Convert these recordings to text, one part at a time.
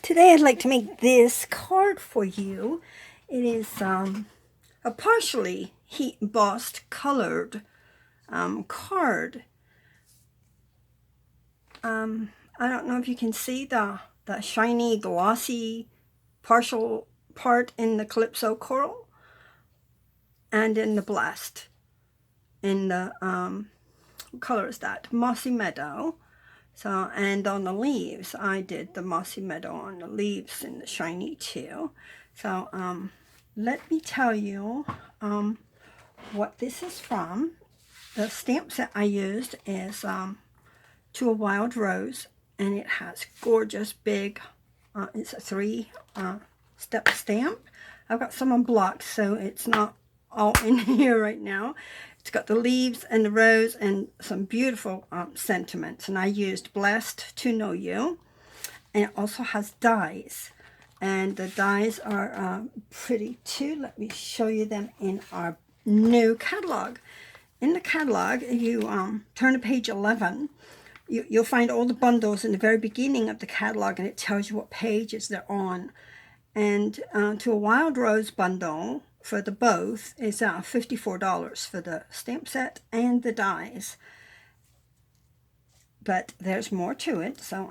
Today I'd like to make this card for you. It is a partially heat embossed colored card. I don't know if you can see the shiny glossy partial part in the Calypso coral and in the blast. In the what color is that? Mossy Meadow. So, and on the leaves, I did the Mossy Meadow on the leaves and the shiny too. So, let me tell you what this is from. The stamp set I used is To a Wild Rose, and it has gorgeous big, it's a 3-step stamp. I've got some on blocks, so it's not all in here right now. It's got the leaves and the rose and some beautiful sentiments. And I used Blessed to Know You. And it also has dies. And the dies are pretty too. Let me show you them in our new catalog. In the catalog, you turn to page 11. You'll find all the bundles in the very beginning of the catalog, and it tells you what pages they're on. And To a Wild Rose bundle for the both is $54 for the stamp set and the dies. But there's more to it, so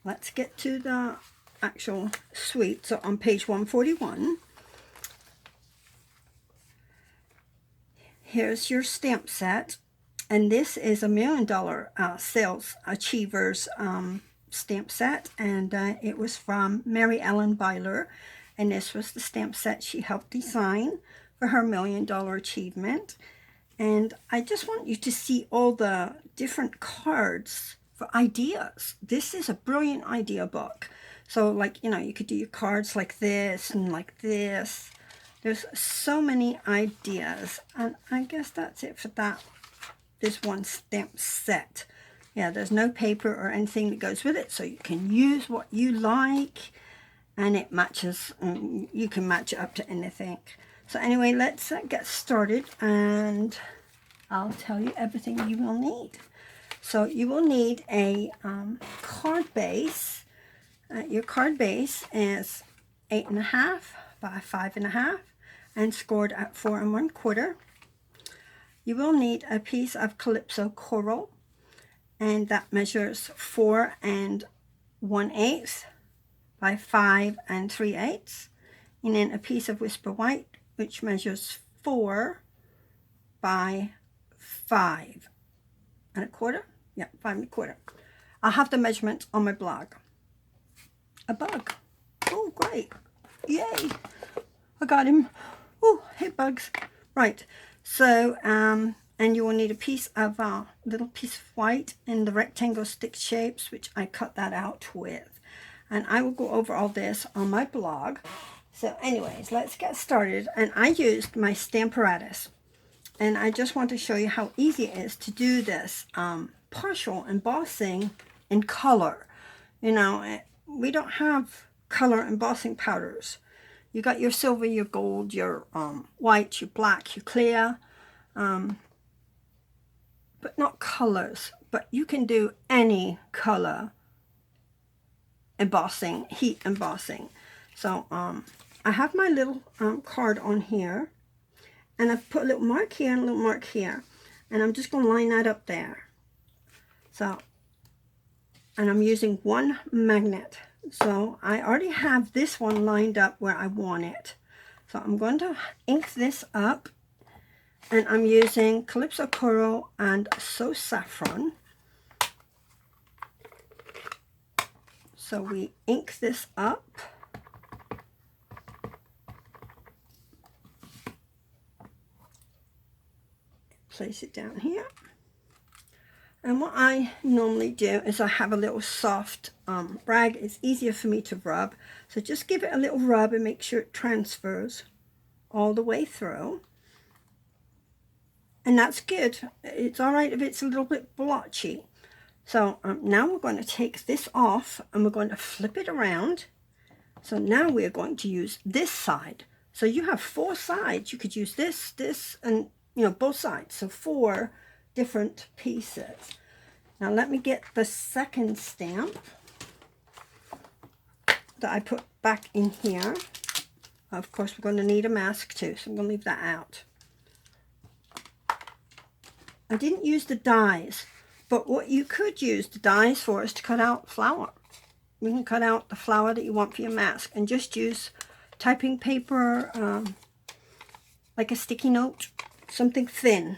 let's get to the actual suite. So on page 141, here's your stamp set, and this is a $1 Million Sales Achievers stamp set, and it was from Mary Ellen Byler, and this was the stamp set she helped design for her $1 Million Achievement. And I just want you to see all the different cards for ideas. This is a brilliant idea book. So, like, you know, you could do your cards like this and like this. There's so many ideas, and I guess that's it for this one stamp set. Yeah, there's no paper or anything that goes with it, so you can use what you like, and it matches. You can match it up to anything. So anyway, let's get started, and I'll tell you everything you will need. So you will need a card base. Your card base is 8.5 by 5.5 and scored at 4 1/4. You will need a piece of Calypso coral, and that measures 4 1/8 by 5 3/8, and then a piece of Whisper White, which measures 4 by 5 1/4. Yeah, 5 1/4. I'll have the measurements on my blog. A bug. Oh, great. Yay. I got him. Oh, hey, bugs. Right. So, and you will need a piece of little piece of white in the rectangle stick shapes, which I cut that out with. And I will go over all this on my blog. So anyways, let's get started. And I used my Stamparatus. And I just want to show you how easy it is to do this partial embossing in color. You know, we don't have color embossing powders. You got your silver, your gold, your white, your black, your clear, but not colors. But you can do any color embossing, heat embossing. So I have my little card on here, and I've put a little mark here and a little mark here, and I'm just going to line that up there. So, and I'm using one magnet. So I already have this one lined up where I want it. So I'm going to ink this up, and I'm using Calypso Coral and So Saffron. So we ink this up. Place it down here. And what I normally do is I have a little soft rag. It's easier for me to rub. So just give it a little rub and make sure it transfers all the way through. And that's good. It's all right if it's a little bit blotchy. So now we're going to take this off, and we're going to flip it around. So now we're going to use this side. So you have 4 sides. You could use this, this, and, you know, both sides. So 4 different pieces. Now let me get the second stamp. that I put back in here. Of course, we're going to need a mask too, so I'm going to leave that out. I didn't use the dies, but what you could use the dies for is to cut out flour. You can cut out the flour that you want for your mask and just use typing paper, like a sticky note, something thin.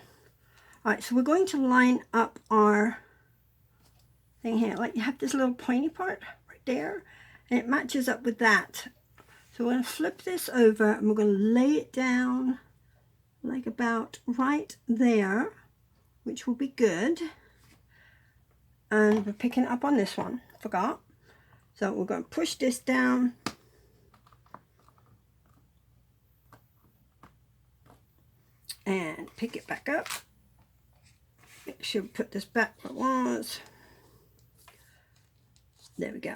All right, so we're going to line up our thing here. Like you have this little pointy part right there, and it matches up with that. So we're going to flip this over and we're going to lay it down like about right there, which will be good. And we're picking up on this one, forgot. So we're going to push this down. And pick it back up. Make sure we put this back where it was. There we go.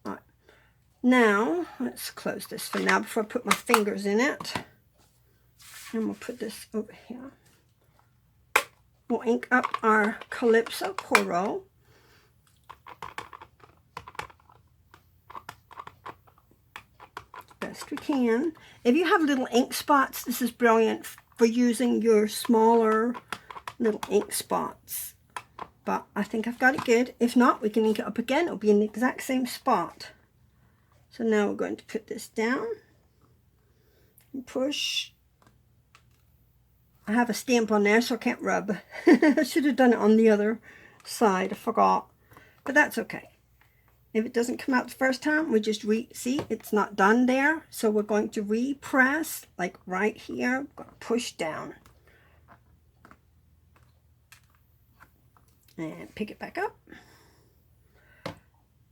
All right. Now, let's close this for now before I put my fingers in it. And we'll put this over here. We'll ink up our Calypso Coral. Best we can. If you have little ink spots, this is brilliant for using your smaller little ink spots. But I think I've got it good. If not, we can ink it up again. It'll be in the exact same spot. So now we're going to put this down and push. I have a stamp on there, so I can't rub. I should have done it on the other side. I forgot. But that's okay. If it doesn't come out the first time, we just see it's not done there. So we're going to repress, like right here. I'm going to push down. And pick it back up.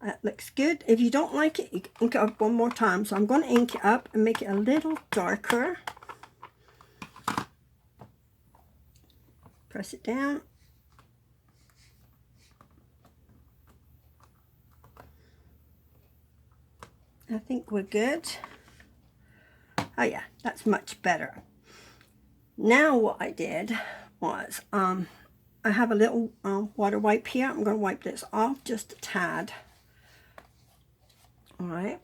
That looks good. If you don't like it, you can ink it up one more time. So I'm going to ink it up and make it a little darker. Press it down. I think we're good. Oh yeah, that's much better. Now what I did was, I have a little water wipe here. I'm going to wipe this off just a tad. Alright.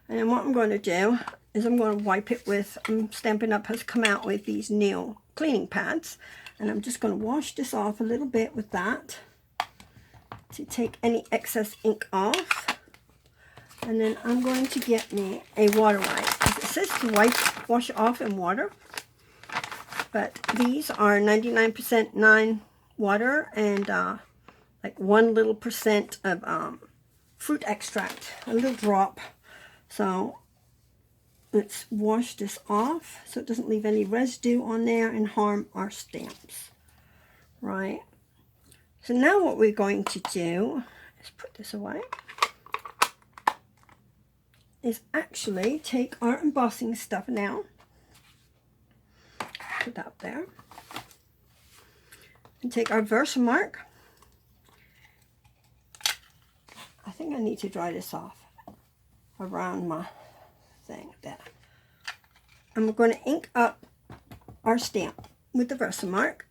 And then what I'm going to do is I'm going to wipe it with, Stampin' Up! Has come out with these nail cleaning pads. And I'm just going to wash this off a little bit with that to take any excess ink off. And then I'm going to get me a water wipe. It says to wash it off in water. But these are 99% 9 water and like 1 little percent of fruit extract, a little drop. So let's wash this off so it doesn't leave any residue on there and harm our stamps. Right. So now what we're going to do is put this away. Is actually take our embossing stuff now. Put that up there. And take our Versamark. I think I need to dry this off around my thing there. And we're going to ink up our stamp with the Versamark.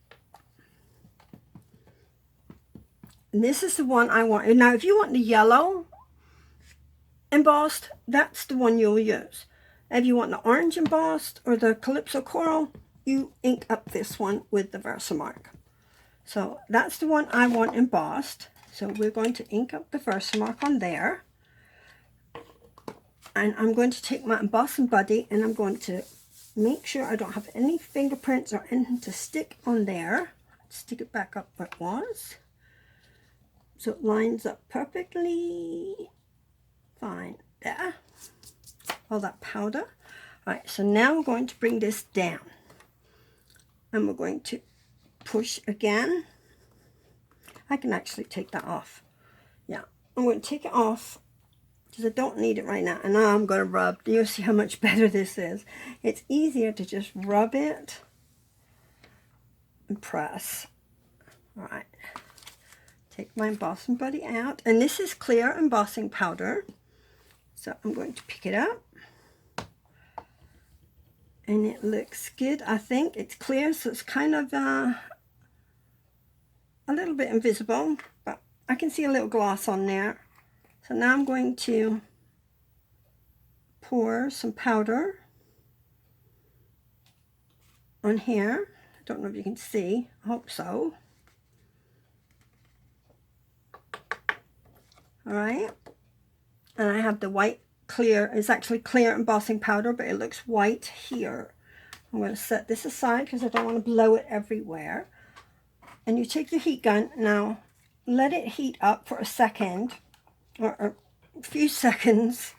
And this is the one I want. Now, if you want the yellow embossed, that's the one you'll use. If you want the orange embossed or the Calypso Coral, you ink up this one with the Versamark. So that's the one I want embossed. So we're going to ink up the Versamark on there. And I'm going to take my embossing buddy and I'm going to make sure I don't have any fingerprints or anything to stick on there. Stick it back up where it was. So it lines up perfectly fine there. All that powder. Alright, so now we're going to bring this down. And we're going to push again. I can actually take that off. Yeah, I'm going to take it off because I don't need it right now. And now I'm going to rub. You'll see how much better this is. It's easier to just rub it and press. Alright. Take my embossing buddy out. And this is clear embossing powder. So I'm going to pick it up. And it looks good. I think it's clear, so it's kind of a little bit invisible, but I can see a little gloss on there. So now I'm going to pour some powder on here. I don't know if you can see. I hope so. All right. And I have the white clear. It's actually clear embossing powder, but it looks white here. I'm going to set this aside because I don't want to blow it everywhere. And you take your heat gun. Now, let it heat up for a second or a few seconds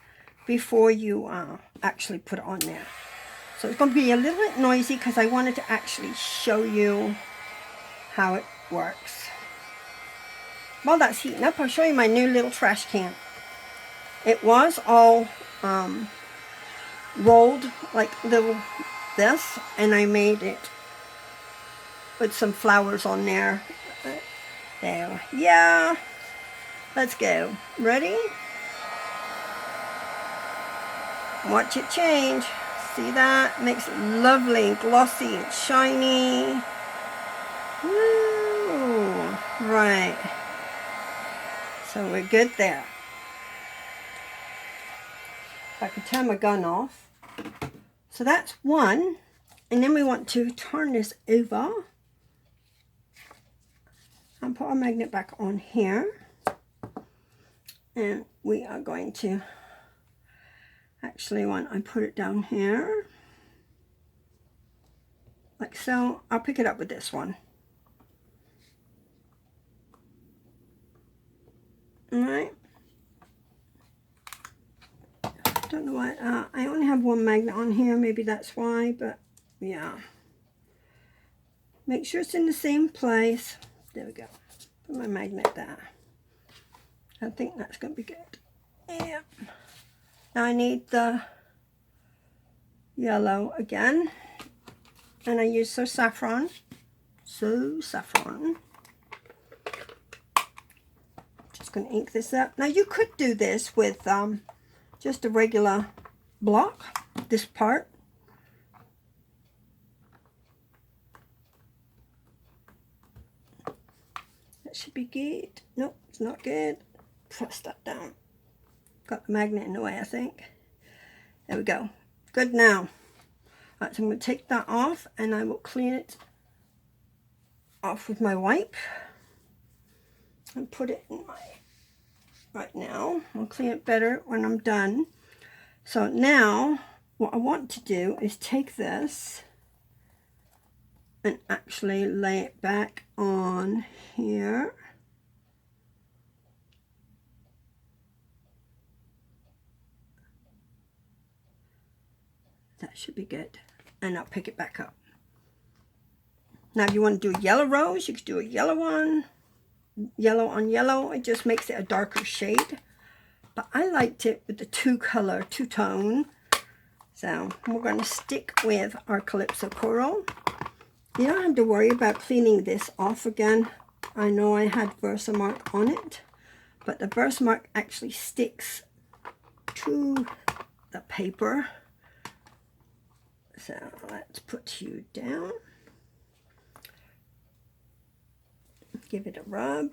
before you actually put it on there. So it's going to be a little bit noisy because I wanted to actually show you how it works. While that's heating up, I'll show you my new little trash can. It was all rolled like this, and I made it with some flowers on there. There, yeah. Let's go. Ready? Watch it change. See that? Makes it lovely, glossy, and shiny. Woo! Right. So we're good there. If I can turn my gun off. So that's one. And then we want to turn this over and put our magnet back on here. And we are going to actually I put it down here like so. I'll pick it up with this one. All right. Don't know why. I only have one magnet on here. Maybe that's why, but yeah. Make sure it's in the same place. There we go. Put my magnet there. I think that's going to be good. Yeah. Now I need the yellow again. And I use saffron. Saffron. Just going to ink this up. Now you could do this with just a regular block, this part. That should be good. Nope, it's not good. Press that down. Got the magnet in the way, I think. There we go. Good now. Right, so I'm going to take that off and I will clean it off with my wipe and put it in my, right now. I'll clean it better when I'm done. So now what I want to do is take this and actually lay it back on here. That should be good. And I'll pick it back up. Now if you want to do a yellow rose, you could do a yellow one. Yellow on yellow, it just makes it a darker shade. But I liked it with the two-tone. So we're going to stick with our Calypso Coral. You don't have to worry about cleaning this off again. I know I had Versamark on it, but the Versamark actually sticks to the paper. So let's put you down. Give it a rub.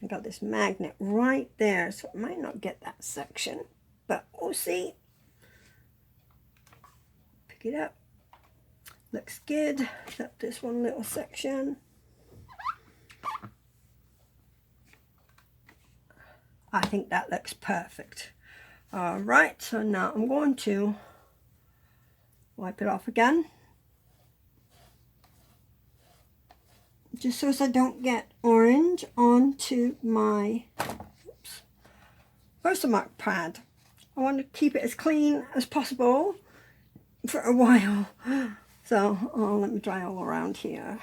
I got this magnet right there, so it might not get that section, but we'll see. Pick it up. Looks good. Except this one little section. I think that looks perfect. All right, so now I'm going to wipe it off again. Just so as I don't get orange onto my Versamark pad. I want to keep it as clean as possible for a while. So let me dry all around here.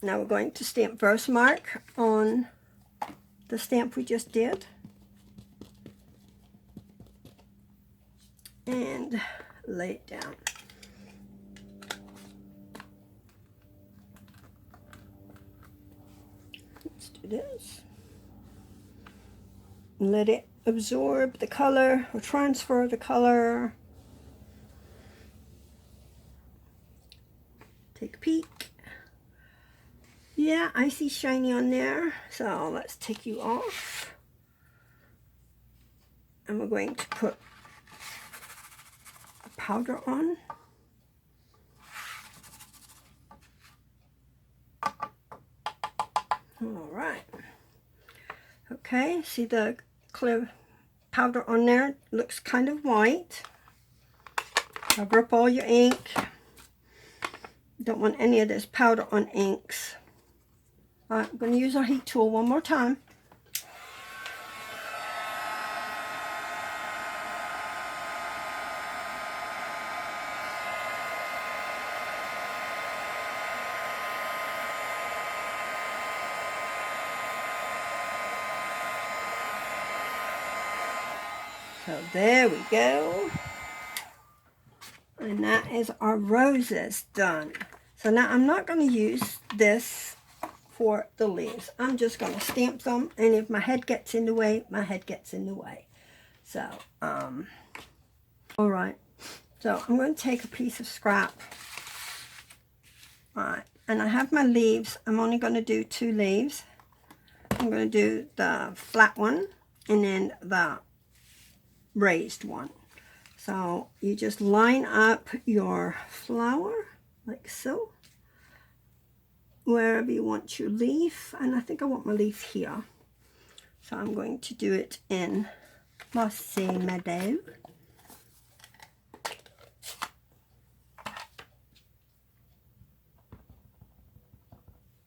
Now we're going to stamp Versamark on the stamp we just did. And lay it down. Let's do this. And let it absorb the color or transfer the color. Take a peek. Yeah, I see shiny on there. So let's take you off. And we're going to put a powder on. All right. Okay, see the clear powder on there? Looks kind of white. Cover up all your ink. Don't want any of this powder on inks. All right, I'm going to use our heat tool one more time. So there we go. And that is our roses done. So now I'm not going to use this for the leaves. I'm just going to stamp them, and if my head gets in the way, my head gets in the way. So, all right. So I'm going to take a piece of scrap. All right. And I have my leaves. I'm only going to do 2 leaves. I'm going to do the flat one and then the raised one. So you just line up your flower like so, wherever you want your leaf, and I think I want my leaf here. So I'm going to do it in Mossy Meadow.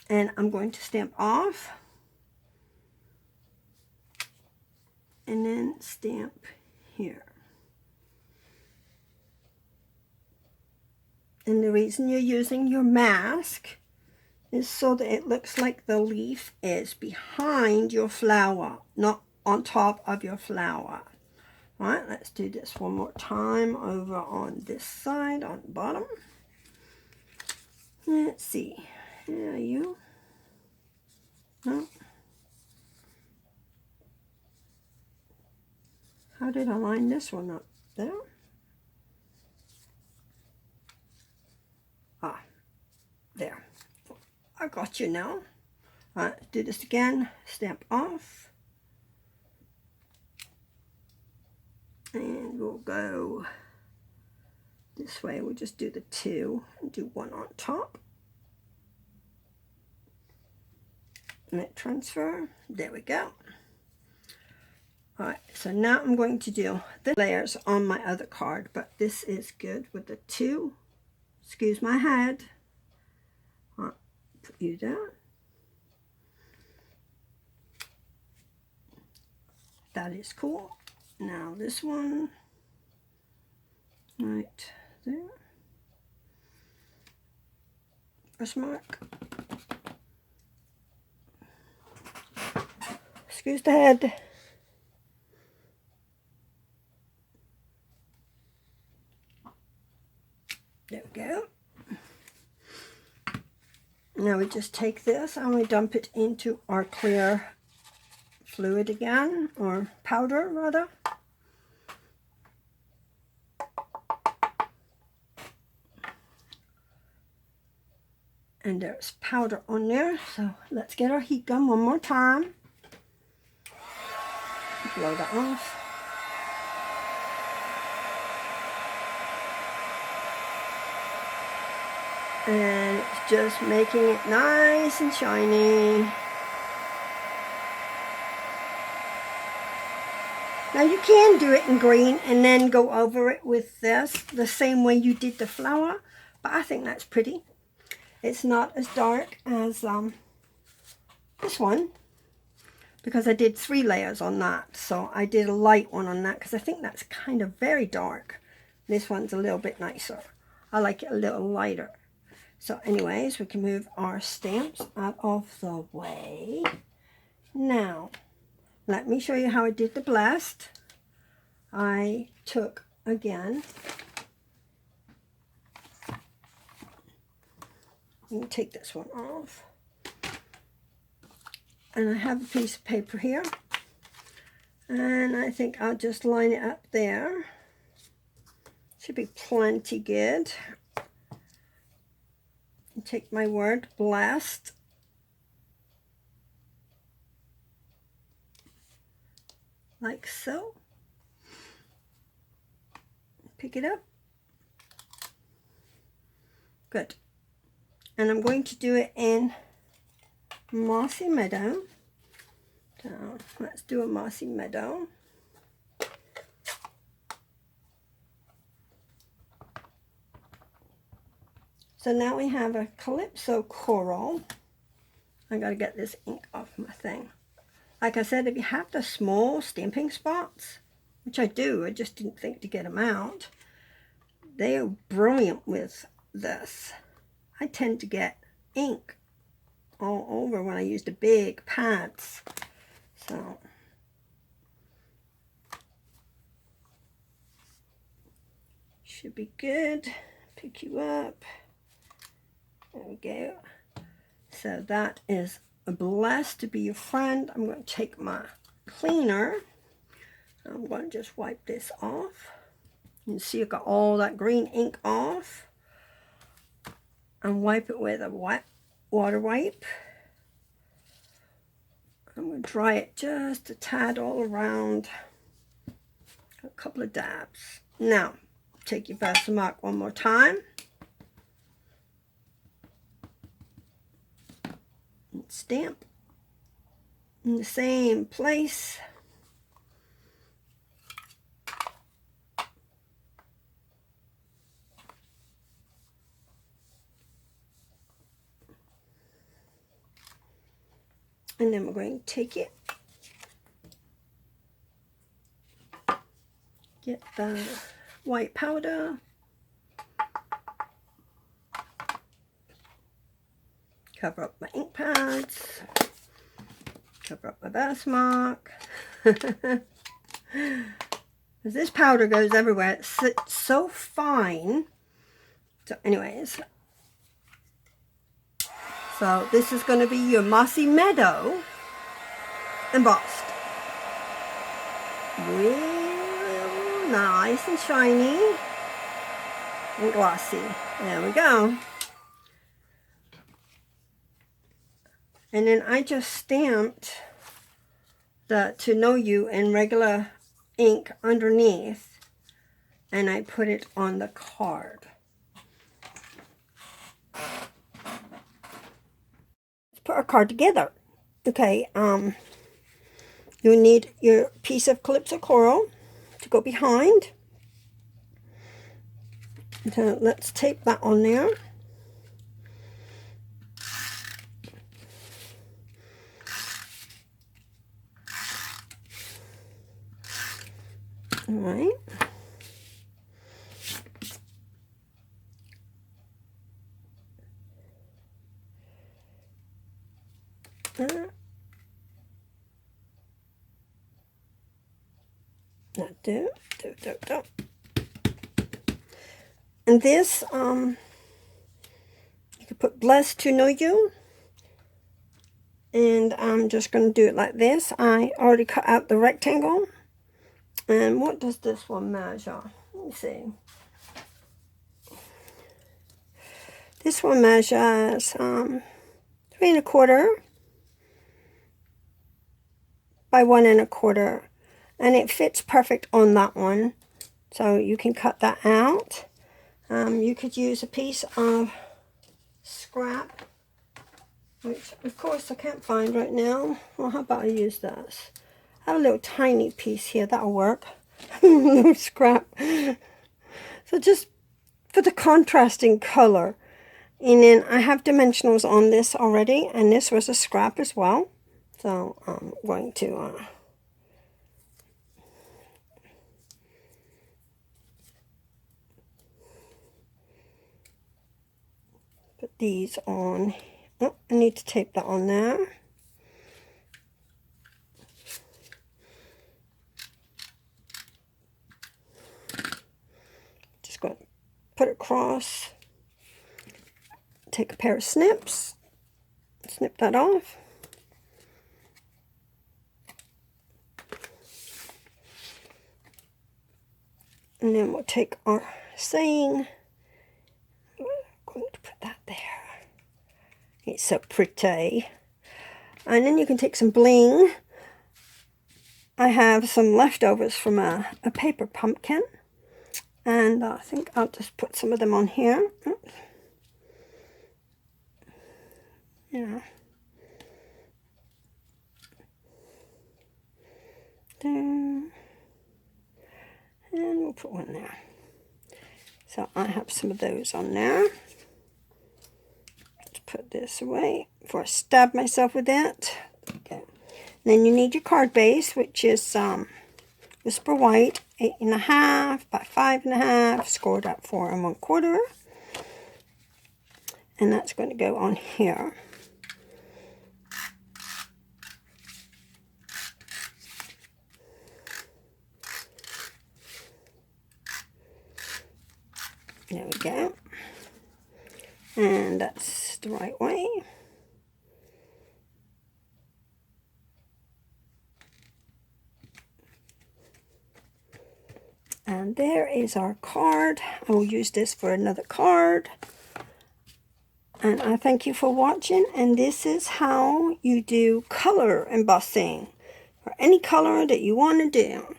And I'm going to stamp off and then stamp here. And the reason you're using your mask is so that it looks like the leaf is behind your flower, not on top of your flower. All right, let's do this one more time over on this side, on the bottom. Let's see. Are you? No. How did I line this one up? There. Ah, there. I got you now. All right, do this again. Stamp off. And we'll go this way. We'll just do the 2 and do 1 on top. Let transfer. There we go. All right, so now I'm going to do the layers on my other card, but this is good with the 2. Excuse my head. All right, put you down. That is cool. Now this one, right there. First mark. Excuse the head. There we go. Now we just take this and we dump it into our clear fluid again, or powder rather. And there's powder on there, so let's get our heat gun one more time. Blow that off. And it's just making it nice and shiny. Now you can do it in green and then go over it with this, the same way you did the flower, but I think that's pretty. It's not as dark as this one, because I did 3 layers on that. So I did a light one on that because I think that's kind of very dark. This one's a little bit nicer. I like it a little lighter. So anyways, we can move our stamps out of the way. Now, let me show you how I did the blast. I took, again, let me take this one off. And I have a piece of paper here. And I think I'll just line it up there. Should be plenty good. Take my word, blast, like so. Pick it up. Good. And I'm going to do it in Mossy Meadow. So let's do a Mossy Meadow. So now we have a Calypso Coral. I gotta get this ink off my thing. Like I said, if you have the small stamping spots, which I do, I just didn't think to get them out, they are brilliant with this. I tend to get ink all over when I use the big pads. So should be good. Pick you up. There we go. So that is blessed to be your friend. I'm going to take my cleaner. I'm going to just wipe this off. You can see I got all that green ink off. And wipe it with a wet water wipe. I'm going to dry it just a tad all around. A couple of dabs. Now, take your Versamark one more time. And stamp in the same place. And then we're going to take it, get the white powder, cover up my ink pads, cover up my Versamark. This powder goes everywhere. It's so fine. So anyways, so this is going to be your Mossy Meadow embossed. Real nice and shiny and glossy. There we go. And then I just stamped the To Know You in regular ink underneath, and I put it on the card. Put our card together. Okay, you'll need your piece of Calypso Coral to go behind. So let's tape that on there. All right. Do. And this, you could put Blessed to Know You. And I'm just going to do it like this. I already cut out the rectangle. And what does this one measure? Let me see. This one measures 3 1/4 by 1 1/4, and it fits perfect on that one. So you can cut that out. You could use a piece of scrap, which of course I can't find right now. Well, how about I use this? I have a little tiny piece here, that'll work. Little scrap. So just for the contrasting color. And then I have dimensionals on this already, and this was a scrap as well. So I'm going to put these on. Oh, I need to tape that on there. Just going to put it across. Take a pair of snips, snip that off. And then we'll take our saying. We're going to put that there. It's so pretty. And then you can take some bling I have some leftovers from a paper pumpkin, and I think I'll just put some of them on here. Oops. Yeah. There. And we'll put one there. So I have some of those on there. Let's put this away before I stab myself with that. Okay. Then you need your card base, which is Whisper White, 8.5 by 5.5, scored at 4 1/4. And that's going to go on here. There we go. And that's the right way. And there is our card. I will use this for another card. And I thank you for watching. And this is how you do color embossing, or any color that you want to do,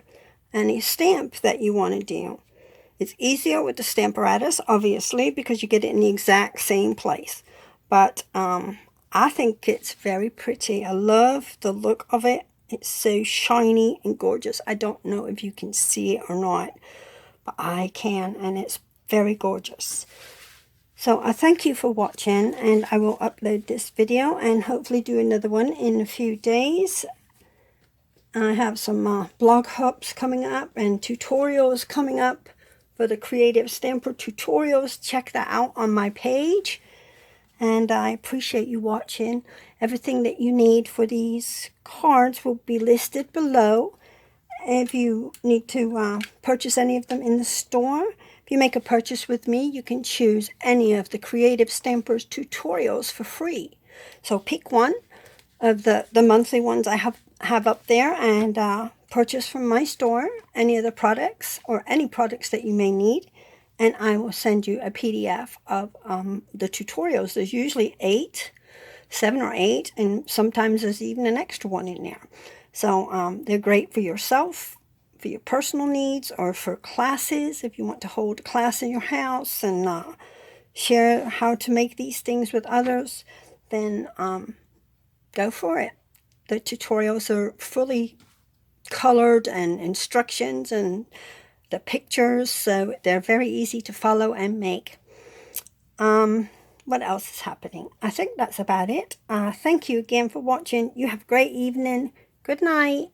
any stamp that you want to do. It's easier with the Stamparatus, obviously, because you get it in the exact same place. But I think it's very pretty. I love the look of it. It's so shiny and gorgeous. I don't know if you can see it or not, but I can, and it's very gorgeous. So I thank you for watching, and I will upload this video and hopefully do another one in a few days. I have some blog hubs coming up and tutorials coming up for the Creative Stamper tutorials. Check that out on my page. And I appreciate you watching. Everything that you need for these cards will be listed below. If you need to purchase any of them in the store, if you make a purchase with me, you can choose any of the Creative Stampers tutorials for free. So pick one of the monthly ones I have up there and purchase from my store any of the products or any products that you may need. And I will send you a PDF of the tutorials. There's usually 7 or 8, and sometimes there's even an extra one in there. So they're great for yourself, for your personal needs, or for classes. If you want to hold a class in your house and share how to make these things with others, then go for it. The tutorials are fully colored and instructions and the pictures, so they're very easy to follow and make. What else is happening? I think that's about it. Thank you again for watching. You have a great evening. Good night.